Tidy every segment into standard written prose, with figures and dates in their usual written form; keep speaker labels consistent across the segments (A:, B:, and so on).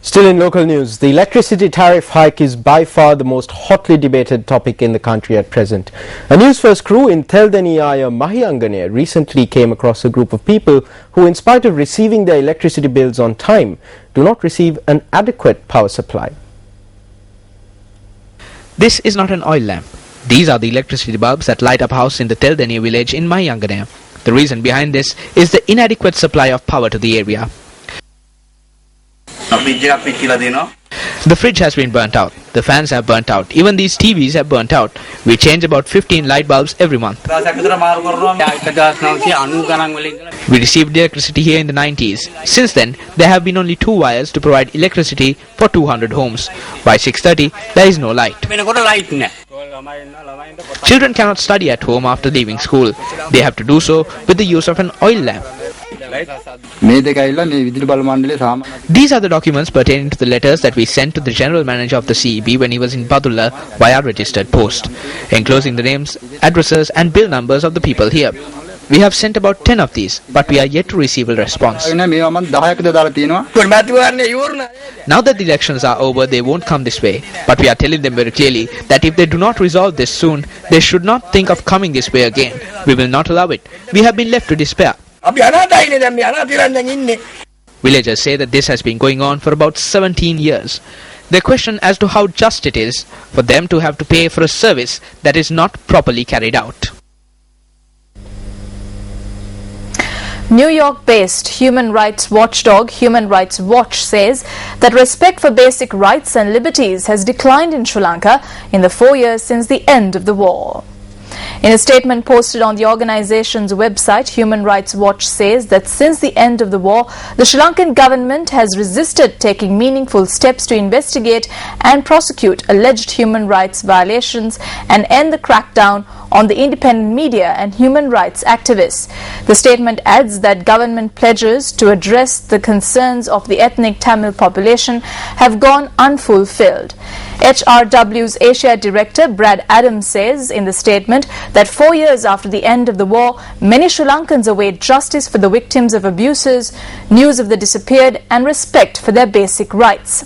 A: Still in local news, the electricity tariff hike is by far the most hotly debated topic in the country at present. A News First crew in Theldaniya Mahiyangane recently came across a group of people who, in spite of receiving their electricity bills on time, do not receive an adequate power supply.
B: This is not an oil lamp. These are the electricity bulbs that light up a house in the Theldaniya village in Mahiyangane. The reason behind this is the inadequate supply of power to the area. The fridge has been burnt out, the fans have burnt out, even these TVs have burnt out. We change about 15 light bulbs every month. We received electricity here in the 90s. Since then, there have been only 2 wires to provide electricity for 200 homes. By 6:30, there is no light. Children cannot study at home after leaving school. They have to do so with the use of an oil lamp. These are the documents pertaining to the letters that we sent to the General Manager of the CEB when he was in Badulla via registered post, enclosing the names, addresses and bill numbers of the people here. We have sent about 10 of these, but we are yet to receive a response. Now that the elections are over, they won't come this way. But we are telling them very clearly that if they do not resolve this soon, they should not think of coming this way again. We will not allow it. We have been left to despair. Villagers say that this has been going on for about 17 years. They question as to how just it is for them to have to pay for a service that is not properly carried out.
C: New York-based human rights watchdog Human Rights Watch says that respect for basic rights and liberties has declined in Sri Lanka in the 4 years since the end of the war. In a statement posted on the organization's website, Human Rights Watch says that since the end of the war, the Sri Lankan government has resisted taking meaningful steps to investigate and prosecute alleged human rights violations and end the crackdown on the independent media and human rights activists. The statement adds that government pledges to address the concerns of the ethnic Tamil population have gone unfulfilled. HRW's Asia Director Brad Adams says in the statement that 4 years after the end of the war, many Sri Lankans await justice for the victims of abuses, news of the disappeared, and respect for their basic rights.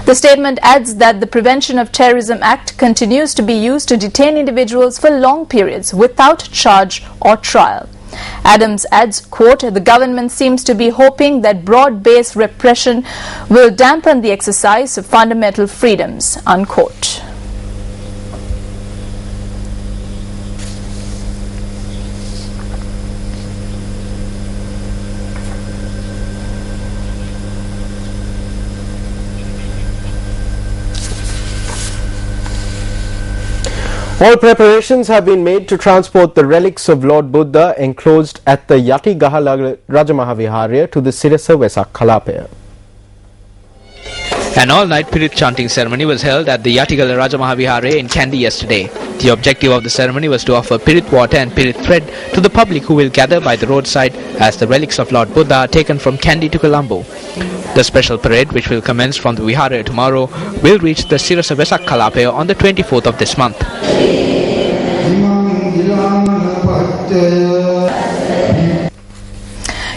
C: The statement adds that the Prevention of Terrorism Act continues to be used to detain individuals for long periods without charge or trial. Adams adds, quote, the government seems to be hoping that broad-based repression will dampen the exercise of fundamental freedoms, unquote.
A: All preparations have been made to transport the relics of Lord Buddha enclosed at the Yatigala Rajamahaviharya to the Sirasa Vesak Kalapaya.
B: An all-night Pirit chanting ceremony was held at the Yatigala Rajamahaviharya in Kandy yesterday. The objective of the ceremony was to offer Pirit water and Pirit thread to the public who will gather by the roadside as the relics of Lord Buddha are taken from Kandy to Colombo. The special parade, which will commence from the Viharya tomorrow, will reach the Sirasa Vesak Kalapaya on the 24th of this month.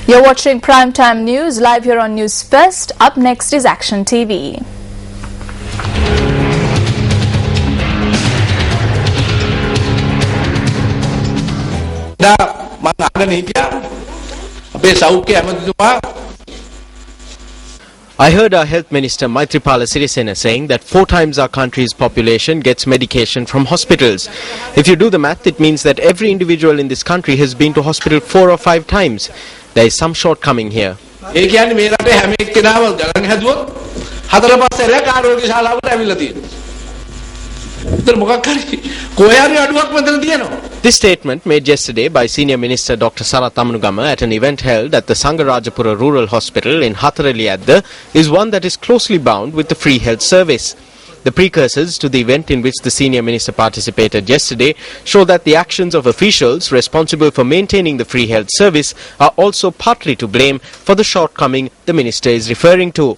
C: You're watching Primetime News live here on News First. Up next is Action TV.
A: I heard our Health Minister Maithripala Sirisena saying that 4 times our country's population gets medication from hospitals. If you do the math, it means that every individual in this country has been to hospital 4 or 5 times. There is some shortcoming here. This statement made yesterday by Senior Minister Dr. Sarath Amanugama at an event held at the Sangarajapura Rural Hospital in Hatharaliyadda is one that is closely bound with the free health service. The precursors to the event in which the Senior Minister participated yesterday show that the actions of officials responsible for maintaining the free health service are also partly to blame for the shortcoming the Minister is referring to.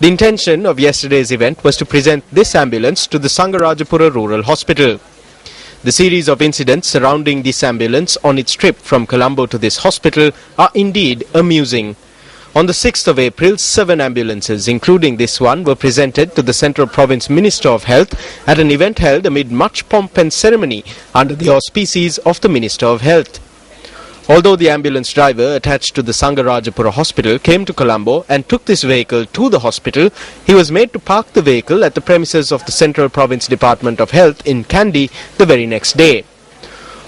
A: The intention of yesterday's event was to present this ambulance to the Sangarajapura Rural Hospital. The series of incidents surrounding this ambulance on its trip from Colombo to this hospital are indeed amusing. On the 6th of April, 7 ambulances, including this one, were presented to the Central Province Minister of Health at an event held amid much pomp and ceremony under the auspices of the Minister of Health. Although the ambulance driver attached to the Sangarajapura Hospital came to Colombo and took this vehicle to the hospital, he was made to park the vehicle at the premises of the Central Province Department of Health in Kandy the very next day.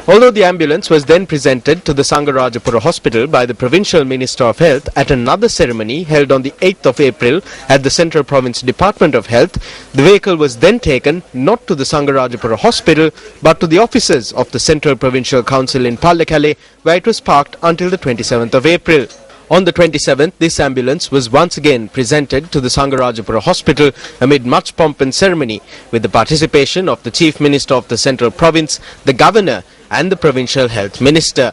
A: Although the ambulance was then presented to the Sangarajapura Hospital by the Provincial Minister of Health at another ceremony held on the 8th of April at the Central Province Department of Health, the vehicle was then taken not to the Sangarajapura Hospital but to the offices of the Central Provincial Council in Pallekele, where it was parked until the 27th of April. On the 27th, this ambulance was once again presented to the Sangarajapura Hospital amid much pomp and ceremony, with the participation of the Chief Minister of the Central Province, the Governor and the Provincial Health Minister.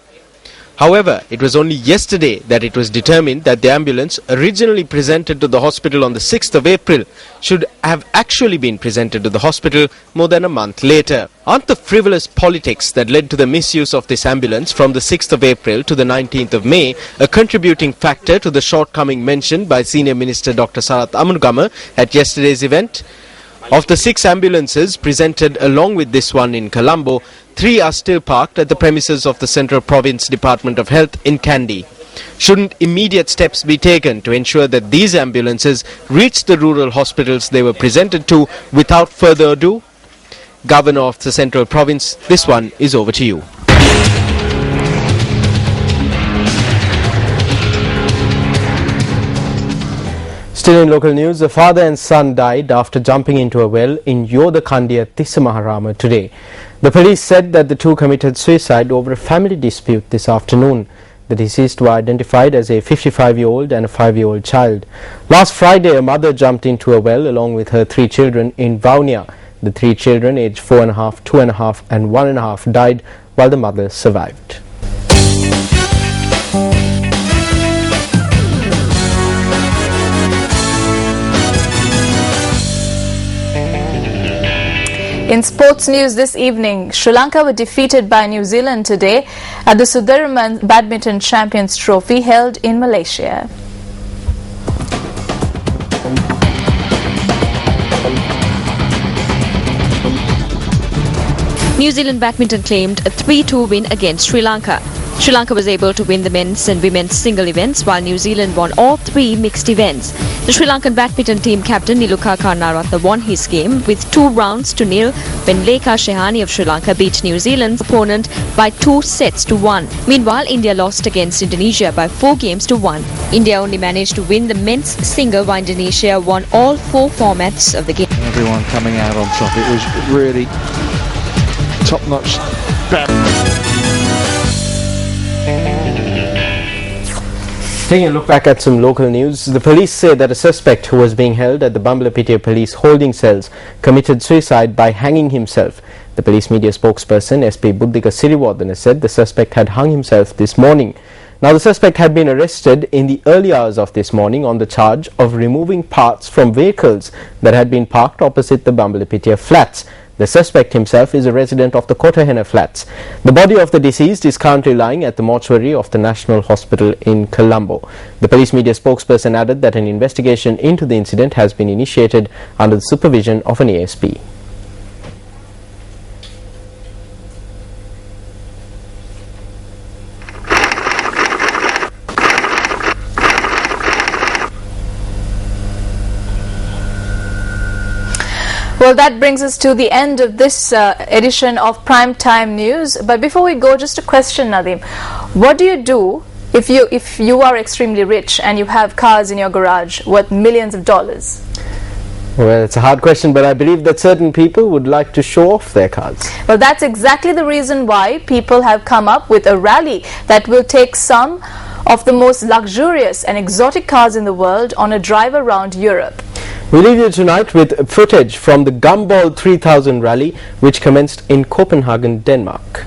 A: However, it was only yesterday that it was determined that the ambulance originally presented to the hospital on the 6th of April should have actually been presented to the hospital more than a month later. Aren't the frivolous politics that led to the misuse of this ambulance from the 6th of April to the 19th of May a contributing factor to the shortcoming mentioned by Senior Minister Dr. Sarath Amunugama at yesterday's event? Of the 6 ambulances presented along with this one in Colombo, 3 are still parked at the premises of the Central Province Department of Health in Kandy. Shouldn't immediate steps be taken to ensure that these ambulances reach the rural hospitals they were presented to without further ado? Governor of the Central Province, this one is over to you. Still in local news, a father and son died after jumping into a well in Yodakandia, Tissamaharama today. The police said that the two committed suicide over a family dispute this afternoon. The deceased were identified as a 55-year-old and a 5-year-old child. Last Friday, a mother jumped into a well along with her 3 children in Vaunia. The 3 children, aged 4.5, 2.5 and 1.5, died while the mother survived.
C: In sports news this evening, Sri Lanka were defeated by New Zealand today at the Sudirman Badminton Champions Trophy held in Malaysia.
D: New Zealand badminton claimed a 3-2 win against Sri Lanka. Sri Lanka was able to win the men's and women's single events, while New Zealand won all 3 mixed events. The Sri Lankan badminton team captain Niluka Karnaratha won his game with 2-0 when Lekha Shehani of Sri Lanka beat New Zealand's opponent by 2-1. Meanwhile, India lost against Indonesia by 4-1. India only managed to win the men's single, while Indonesia won all 4 formats of the game.
E: Everyone coming out on top. It was really top-notch.
A: Taking a look back at some local news, the police say that a suspect who was being held at the Bambalapitiya police holding cells committed suicide by hanging himself. The police media spokesperson SP Buddhika Siriwardana said the suspect had hung himself this morning. Now, the suspect had been arrested in the early hours of this morning on the charge of removing parts from vehicles that had been parked opposite the Bambalapitiya flats. The suspect himself is a resident of the Kotahena flats. The body of the deceased is currently lying at the mortuary of the National Hospital in Colombo. The police media spokesperson added that an investigation into the incident has been initiated under the supervision of an ASP.
C: Well, that brings us to the end of this edition of Prime Time News. But before we go, just a question, Nadeem. What do you do if you are extremely rich and you have cars in your garage worth millions of dollars?
A: Well, it's a hard question, but I believe that certain people would like to show off their cars.
C: Well, that's exactly the reason why people have come up with a rally that will take some of the most luxurious and exotic cars in the world on a drive around Europe.
A: We leave you tonight with footage from the Gumball 3000 rally, which commenced in Copenhagen, Denmark.